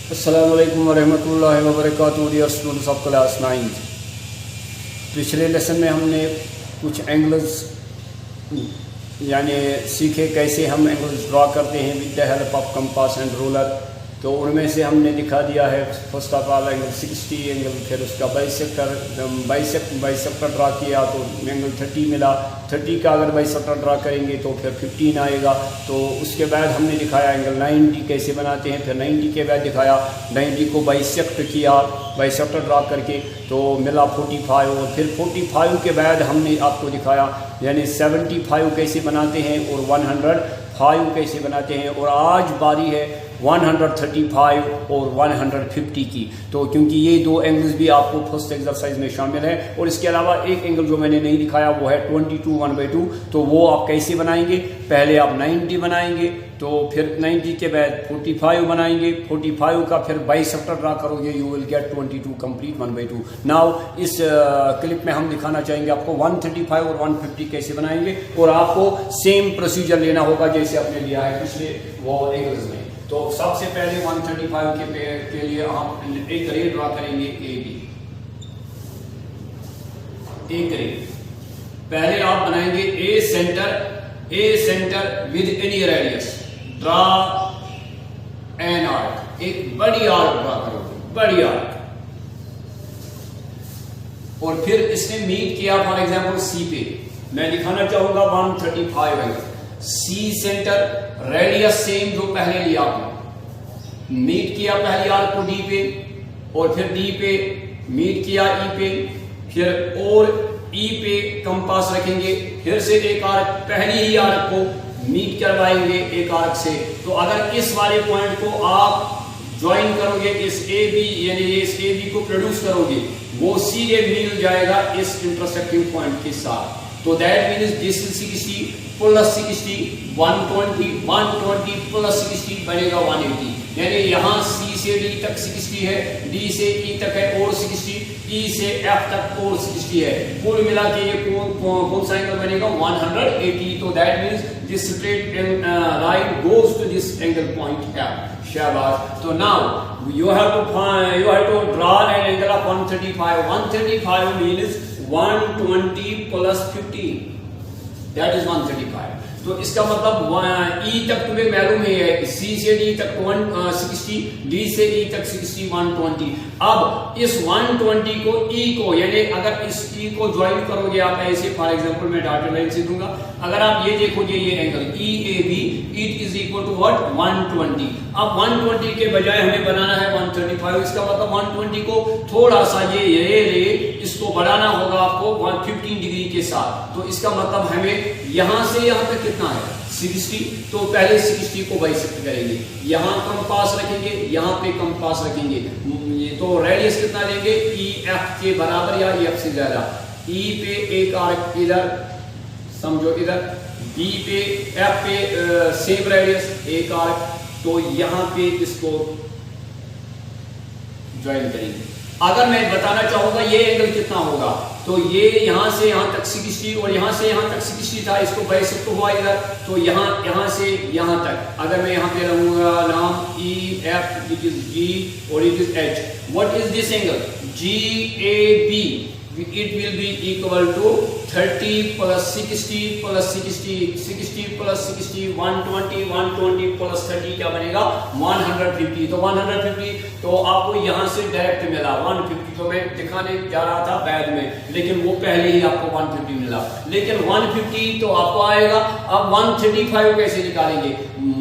अस्सलामुअलैकुम वरहमतुल्लाहि वबरकातुहू। Dear students of class 9, पिछले लेसन में हमने कुछ एंगल्स यानी सीखे कैसे हम एंगल्स ड्रा करते हैं with the help of compass and ruler. तो उनमें से हमने दिखा दिया है first of all angle 60 angle, फिर उसका बाइसेक्टर ड्रा किया तो एंगल 30 मिला। 30 का अगर बाइसेक्टर ड्रा करेंगे तो फिर 15 आएगा। तो उसके बाद हमने दिखाया एंगल 90 कैसे बनाते हैं, फिर 90 के बाद दिखाया 90 को बाइसेक्ट किया बाइसेक्टर ड्रा करके तो मिला 45, और फिर 45 के बाद हमने आपको दिखाया यानी 75 कैसे बनाते हैं और 105 कैसे बनाते हैं। और आज बारी है 135 और 150 की। तो क्योंकि ये दो एंगल्स भी आपको फर्स्ट एक्सरसाइज में शामिल है, और इसके अलावा एक एंगल जो मैंने नहीं दिखाया वो है 22 1/2। तो वो आप कैसे बनाएंगे, पहले आप 90 बनाएंगे तो फिर 90 के बाद 45 बनाएंगे, 45 का फिर बाइसेक्टर ड्रा करोगे, you will get 22 complete 1/2। Now इस क्लिप में हम दिखाना चाहेंगे आपको 135 और 150 कैसे बनाएंगे, और आपको सेम प्रोसीजर लेना होगा जैसे आपने लिया है पिछले वो एंगल्स में। तो सबसे पहले 135 के लिए हम एक रे ड्रा करेंगे एक रे। पहले आप बनाएंगे a centre with any radius, draw an arc, एक बड़ी आर्क ड्रा करोगे, बड़ी आर्क। और फिर इसने मीट किया फॉर एग्जांपल सी पे, मैं दिखाना चाहूंगा 135 angle. C center radius same जो पहले लिया आपने, मीट किया पहली आर्क को डी पे, और फिर डी पे मीट किया ई पे, फिर और ई पे कंपास रखेंगे, फिर से एक आर्क पहली ही आर्क को मीट करवाएंगे एक आर्क से। तो अगर इस वाले पॉइंट को आप ज्वाइन करोगे इस ए बी यानी इस ए बी को प्रोड्यूस करोगे, वो सीधे मिल जाएगा इस इंटरसेक्टिंग पॉइंट के साथ। तो that means this 60 plus 60 120 plus 60 बनेगा 180। यानी यहाँ सी से डी तक 60 है, डी से ई तक है और 60, ई से एफ तक और 60 है। कुल मिला के ये कौन सा एंगल बनेगा 180। तो that means this straight line goes to this angle point F. शाबाश। तो now you have to draw an angle of 135. 135 means 120 plus 50, that is 135. तो इसका मतलब ई तक तुम्हें मालूम है, सी से डी तक 160, डी से ई तक 60 120। अब इस 120 को ई को यानी अगर इस ई को ज्वाइन करोगे आप ऐसे, फॉर एग्जांपल मैं डॉटेड लाइन से दूंगा, अगर आप ये देखोगे ये angle E A B, it is equal to what 120। अब 120 के बजाय हमें बनाना है 135। इसका मतलब 120 को थोड़ा सा ये इसको बढ़ाना होगा आपको 115 डिग्री के साथ। तो इसका मतलब हमें यहां से यहां तक कितना है 60। तो पहले 60 को बाइसेक्ट करेंगे, यहां कंपास रखेंगे, यहां पे कंपास रखेंगे। तो रेडियस कितना लेंगे ई एफ के बराबर या ई एफ से ज्यादा। ई पे एक आर्क इधर समझो, इधर बी पे एफ पे सेम रेडियस एक आर्क, तो यहां पे इसको ज्वाइन करेंगे। अगर मैं बताना चाहूंगा ये एंगल कितना होगा, तो ये यहां से यहां तक 60 और यहां से यहां तक 60 था, इसको बाइसेक्ट हुआ इधर, तो यहां से यहां तक अगर मैं यहां पे रहूंगा नाम E F, it is G और it is H. What is this angle G A B, it will be equal to 30 plus 60 plus 60 60 plus 60 120 plus 30 क्या बनेगा 150। तो 150 तो आपको यहां से डायरेक्ट मिला 150। तो मैं दिखाने जा रहा था बाद में, लेकिन वो पहले ही आपको 150 मिला, लेकिन 150 तो आपको आएगा। अब 135 कैसे निकालेंगे,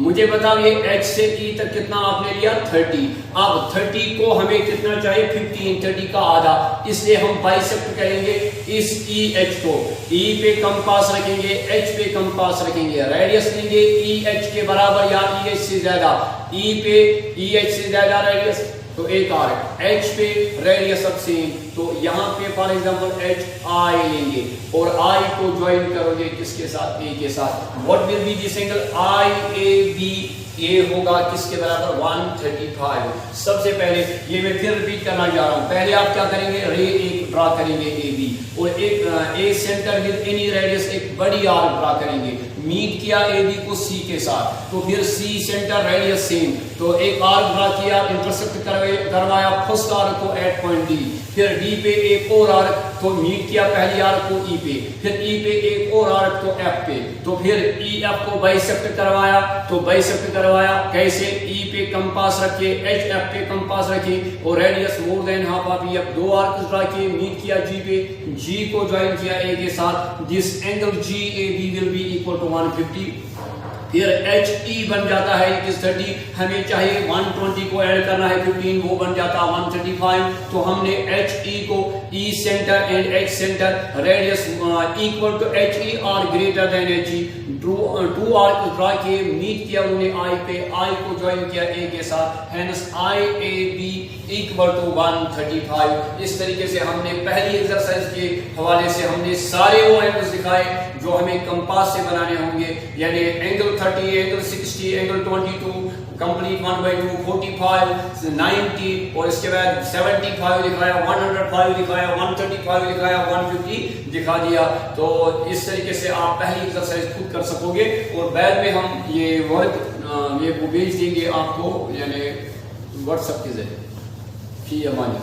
मुझे बताओ ये h से e तक कितना आपने लिया 30। अब 30 को हमें कितना चाहिए 15, 30 का आधा, इसलिए हम बाइसेक्ट करेंगे इस ई एच को, ई पे कंपास रखेंगे, एच पे कंपास रखेंगे, रेडियस लेंगे ई एच के बराबर या ई एच से ज्यादा, ई पे ई एच से ज्यादा रेडियस, तो एक आर्क एच पे रेडियस अब सेम। तो यहाँ पे फॉर एग्जांपल एच आई लेंगे और आई को ज्वाइन करोगे किसके साथ, ए के साथ। What will be this angle I A B, ये होगा किसके बराबर 135। सबसे पहले ये मैं फिर रिपीट करना जा रहा हूं, पहले आप क्या करेंगे रे एक ड्रा करेंगे ए बी, और एक ए सेंटर विद एनी रेडियस एक बड़ी आर्क ड्रा करेंगे, मीट किया ए बी को सी के साथ, तो फिर सी सेंटर रेडियस सेम, तो एक आर्क ड्रा किया, इंटरसेक्ट करवाया फर्स्ट आर्क को एट पॉइंट डी, फिर डी पे एक और आर्क, तो मीट किया पहली आर्क को ई पे, फिर ई पे एक और आर्क को एफ पे, तो फिर ई एफ को बाइसेक्ट करवाया, तो बाइसेक्ट करवाया कैसे, ई पे कंपास रखे, एच एफ पे कंपास रखे और radius more than half of E F, दो आर्क ड्रा किए, मीट किया जी पे, जी को ज्वाइन किया ए के साथ, this angle G A B will be equal to 150, फिर एच ई बन जाता है 30, हमें चाहिए 120 को ऐड करना है 15, वो बन जाता है 135, तो हमने एच ई को E centre and H centre radius equal to H E R greater than H E, two arc draw किए, मीट किया उन्हें आई पे, आई को ज्वाइन किया ए के साथ, hence I A B equal to 135। इस तरीके से हमने पहली एक्सरसाइज के हवाले से हमने सारे वो एंगल्स दिखाए जो हमें कंपास से बनाने होंगे, यानी एंगल 30, एंगल 60, एंगल 22, कंप्लीट 1/2, 45, 90 और इसके बाद 75 दिखाया, 105 दिखाया, 135 दिखाया, 150 दिखा दिया। तो इस तरीके से आप पहली एक्सरसाइज खुद कर सकोगे और बाद में हम ये वर्क ये भेज देंगे आपको, यानी व्हाट्सएप के जरिए। फी अमान।